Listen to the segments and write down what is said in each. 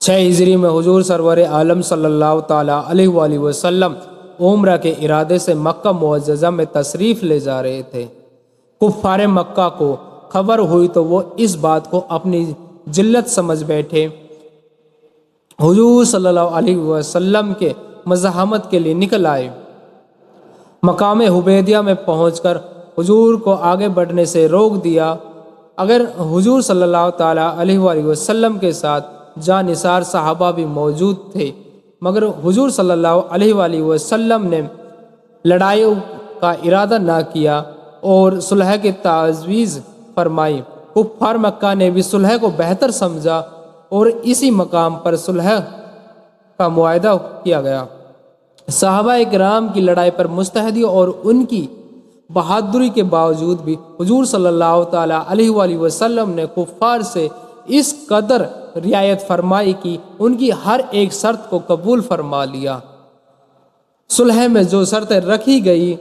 6 ہجری میں حضور سرور عالم صلی اللہ تعالیٰ علیہ وآلہ وسلم عمرہ کے ارادے سے مکہ معززہ میں تشریف لے جا رہے تھے۔ کفار مکہ کو خبر ہوئی تو وہ اس بات کو اپنی جلت سمجھ بیٹھے، حضور صلی اللہ علیہ وسلم کے مزاحمت کے لیے نکل آئے۔ مقام حدیبیہ میں پہنچ کر حضور کو آگے بڑھنے سے روک دیا۔ اگر حضور صلی اللہ تعالیٰ علیہ وآلہ وسلم کے ساتھ جانثار صحابہ بھی موجود تھے، مگر حضور صلی اللہ علیہ وآلہ وسلم نے لڑائی کا ارادہ نہ کیا اور صلح کی تجویز فرمائی۔ کفار مکہ نے بھی صلح کو بہتر سمجھا اور اسی مقام پر صلح کا معاہدہ کیا گیا۔ صحابہ کرام کی لڑائی پر مستعدی اور ان کی بہادری کے باوجود بھی حضور صلی اللہ تعالیٰ علیہ وآلہ وسلم نے کفار سے اس قدر رعایت فرمائی کہ ان کی ہر ایک شرط کو قبول فرما لیا۔ صلح میں جو شرطیں رکھی گئی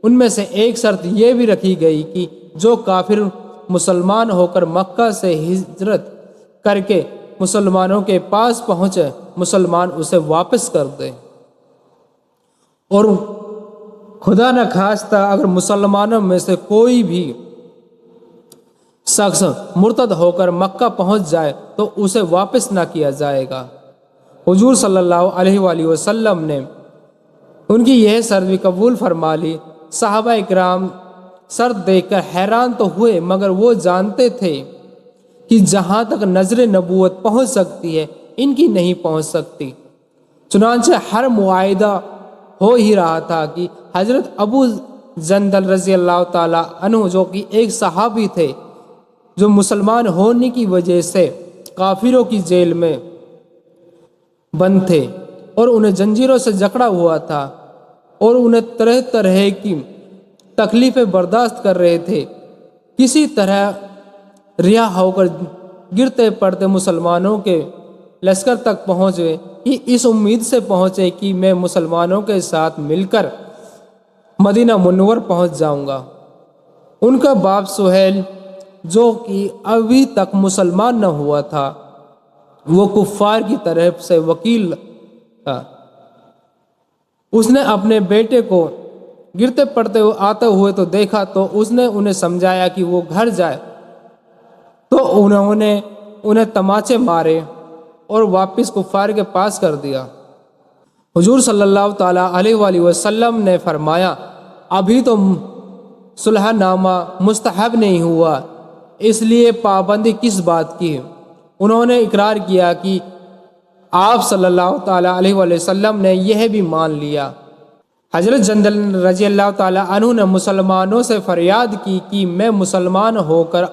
ان میں سے ایک شرط یہ بھی رکھی گئی کہ جو کافر مسلمان ہو کر مکہ سے ہجرت کر کے مسلمانوں کے پاس پہنچے، مسلمان اسے واپس کر دے، اور خدا نہ خواستہ اگر مسلمانوں میں سے کوئی بھی شخص مرتد ہو کر مکہ پہنچ جائے تو اسے واپس نہ کیا جائے گا۔ حضور صلی اللہ علیہ وآلہ وسلم نے ان کی یہ شرط بھی قبول فرما لی۔ صحابہ اکرام شرط دیکھ کر حیران تو ہوئے، مگر وہ جانتے تھے کہ جہاں تک نظر نبوت پہنچ سکتی ہے ان کی نہیں پہنچ سکتی۔ چنانچہ ہر معاہدہ ہو ہی رہا تھا کہ حضرت ابو جندل رضی اللہ تعالیٰ عنہ، جو کہ ایک صحابی تھے جو مسلمان ہونے کی وجہ سے کافروں کی جیل میں بند تھے اور انہیں زنجیروں سے جکڑا ہوا تھا اور انہیں طرح طرح کی تکلیفیں برداشت کر رہے تھے، کسی طرح رہا ہو کر گرتے پڑتے مسلمانوں کے لشکر تک پہنچے، اس امید سے پہنچے کہ میں مسلمانوں کے ساتھ مل کر مدینہ منور پہنچ جاؤں گا۔ ان کا باپ سہیل، جو کہ ابھی تک مسلمان نہ ہوا تھا، وہ کفار کی طرف سے وکیل تھا۔ اس نے اپنے بیٹے کو گرتے پڑتے آتے ہوئے تو دیکھا تو اس نے انہیں سمجھایا کہ وہ گھر جائے، تو انہوں نے انہیں تماچے مارے اور واپس کفار کے پاس کر دیا۔ حضور صلی اللہ تعالیٰ علیہ وآلہ وسلم نے فرمایا، ابھی تو صلح نامہ مستحب نہیں ہوا، اس لیے پابندی کس بات کی؟ انہوں نے اقرار کیا کہ آپ صلی اللہ تعالیٰ علیہ وآلہ وسلم نے یہ بھی مان لیا۔ حضرت جندل رضی اللہ تعالیٰ عنہ نے مسلمانوں سے فریاد کی کہ میں مسلمان ہو کر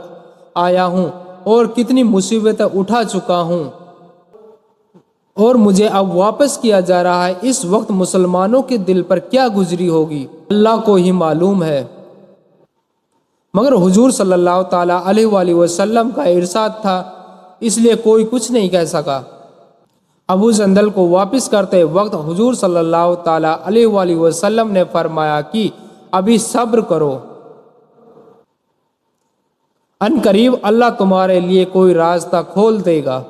آیا ہوں اور کتنی مصیبتیں اٹھا چکا ہوں اور مجھے اب واپس کیا جا رہا ہے، اس وقت مسلمانوں کے دل پر کیا گزری ہوگی اللہ کو ہی معلوم ہے۔ مگر حضور صلی اللہ تعالیٰ علیہ وآلہ وسلم کا ارشاد تھا، اس لیے کوئی کچھ نہیں کہہ سکا۔ ابو جندل کو واپس کرتے وقت حضور صلی اللہ تعالیٰ علیہ وآلہ وسلم نے فرمایا کہ ابھی صبر کرو، ان قریب اللہ تمہارے لیے کوئی راستہ کھول دے گا۔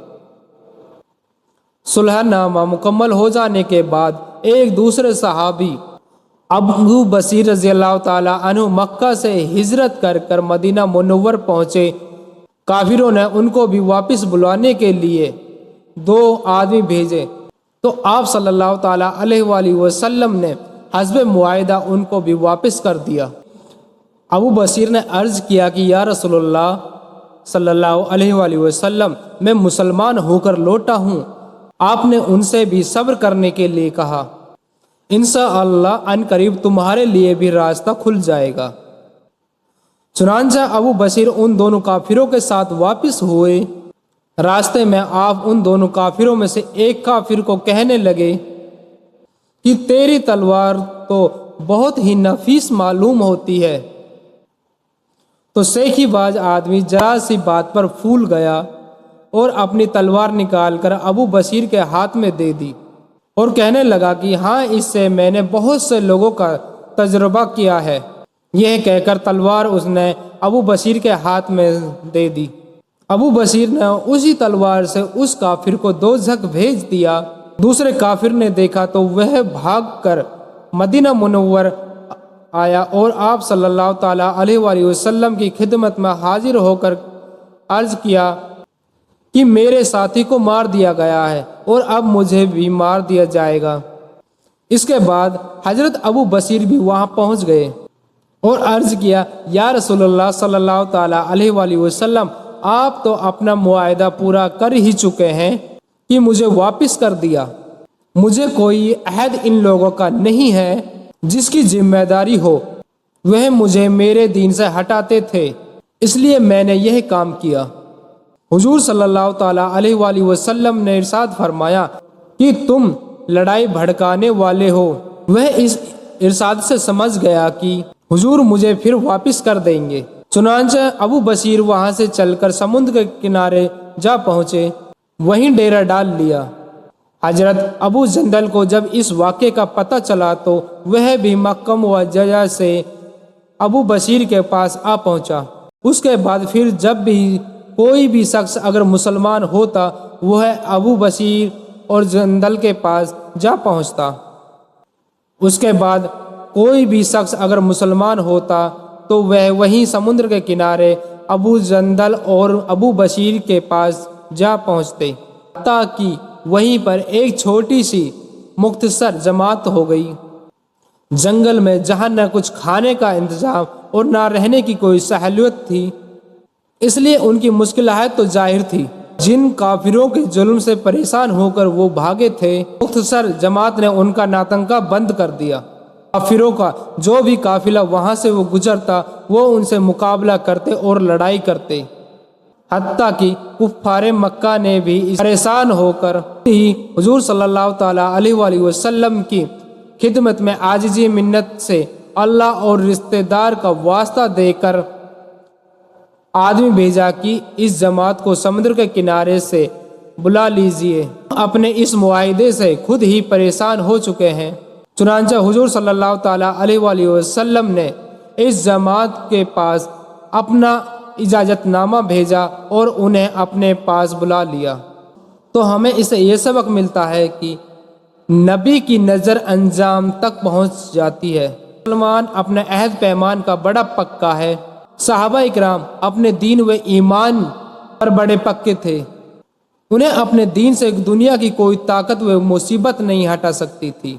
صلح نامہ مکمل ہو جانے کے بعد ایک دوسرے صحابی ابو بصیر رضی اللہ تعالیٰ عنہ مکہ سے ہجرت کر کر مدینہ منور پہنچے۔ کافروں نے ان کو بھی واپس بلانے کے لیے 2 آدمی بھیجے، تو آپ صلی اللہ تعالیٰ علیہ وآلہ وسلم نے حسب معاہدہ ان کو بھی واپس کر دیا۔ ابو بصیر نے عرض کیا کہ یا رسول اللہ صلی اللہ علیہ وآلہ وسلم، میں مسلمان ہو کر لوٹا ہوں۔ آپ نے ان سے بھی صبر کرنے کے لیے کہا، انشاءاللہ ان قریب تمہارے لیے بھی راستہ کھل جائے گا۔ چنانچہ ابو بصیر ان دونوں کافروں کے ساتھ واپس ہوئے۔ راستے میں آپ ان دونوں کافروں میں سے ایک کافر کو کہنے لگے کہ تیری تلوار تو بہت ہی نفیس معلوم ہوتی ہے۔ تو سیکھی باز آدمی ذرا سی بات پر پھول گیا اور اپنی تلوار نکال کر ابو بصیر کے ہاتھ میں دے دی اور کہنے لگا کہ ہاں، اس سے میں نے بہت سے لوگوں کا تجربہ کیا ہے۔ یہ کہہ کر تلوار اس نے ابو بصیر کے ہاتھ میں دے دی۔ ابو بصیر نے اسی تلوار سے اس کافر کو 2 جھک بھیج دیا۔ دوسرے کافر نے دیکھا تو وہ بھاگ کر مدینہ منور آیا اور آپ صلی اللہ تعالیٰ علیہ وآلہ وسلم کی خدمت میں حاضر ہو کر عرض کیا کہ میرے ساتھی کو مار دیا گیا ہے اور اب مجھے بھی مار دیا جائے گا۔ اس کے بعد حضرت ابو بصیر بھی وہاں پہنچ گئے اور عرض کیا، یا رسول اللہ صلی اللہ تعالیٰ علیہ وآلہ وسلم، آپ تو اپنا معاہدہ پورا کر ہی چکے ہیں کہ مجھے واپس کر دیا۔ مجھے کوئی عہد ان لوگوں کا نہیں ہے جس کی ذمہ داری ہو، وہ مجھے میرے دین سے ہٹاتے تھے، اس لیے میں نے یہ کام کیا۔ حضور صلی اللہ تعالیٰ علیہ وآلہ وسلم نے ارشاد فرمایا کہ تم لڑائی بھڑکانے والے ہو۔ وہ اس ارشاد سے سمجھ گیا کہ حضور مجھے پھر واپس کر دیں گے، چنانچہ ابو بصیر وہاں سے چل کر سمندر کے کنارے جا پہنچے، وہیں ڈیرا ڈال لیا۔ حضرت ابو جندل کو جب اس واقعے کا پتہ چلا تو وہ بھی مکہ معجزہ سے ابو بصیر کے پاس آ پہنچا۔ اس کے بعد پھر جب بھی کوئی بھی شخص اگر مسلمان ہوتا وہ ابو بصیر اور جندل کے پاس جا پہنچتا۔ اس کے بعد کوئی بھی شخص اگر مسلمان ہوتا تو وہ وہیں سمندر کے کنارے ابو جندل اور ابو بصیر کے پاس جا پہنچتے، حتیٰ کہ وہیں پر ایک چھوٹی سی مختصر جماعت ہو گئی جنگل میں، جہاں نہ کچھ کھانے کا انتظام اور نہ رہنے کی کوئی سہولت تھی، اس لیے ان کی مشکلات تو ظاہر تھی۔ جن کافروں کے ظلم سے پریشان ہو کر وہ بھاگے تھے، مختصر جماعت نے ان کا ناتنکا بند کر دیا۔ کافروں کا جو بھی قافلہ وہاں سے وہ گزرتا وہ ان سے مقابلہ کرتے اور لڑائی کرتے، حتیٰ کہ کفار مکہ نے بھی پریشان ہو کر ہی حضور صلی اللہ تعالیٰ علیہ وآلہ وسلم کی خدمت میں عاجزی منت سے اللہ اور رشتہ دار کا واسطہ دے کر آدمی بھیجا کہ اس جماعت کو سمندر کے کنارے سے بلا لیجئے، اپنے اس معاہدے سے خود ہی پریشان ہو چکے ہیں۔ چنانچہ حضور صلی اللہ تعالیٰ علیہ وآلہ وسلم نے اس جماعت کے پاس اپنا اجازت نامہ بھیجا اور انہیں اپنے پاس بلا لیا۔ تو ہمیں اس سے یہ سبق ملتا ہے کہ نبی کی نظر انجام تک پہنچ جاتی ہے۔ مسلمان اپنے عہد پیمان کا بڑا پکا ہے۔ صحابہ اکرام اپنے دین و ایمان پر بڑے پکے تھے، انہیں اپنے دین سے دنیا کی کوئی طاقت و مصیبت نہیں ہٹا سکتی تھی۔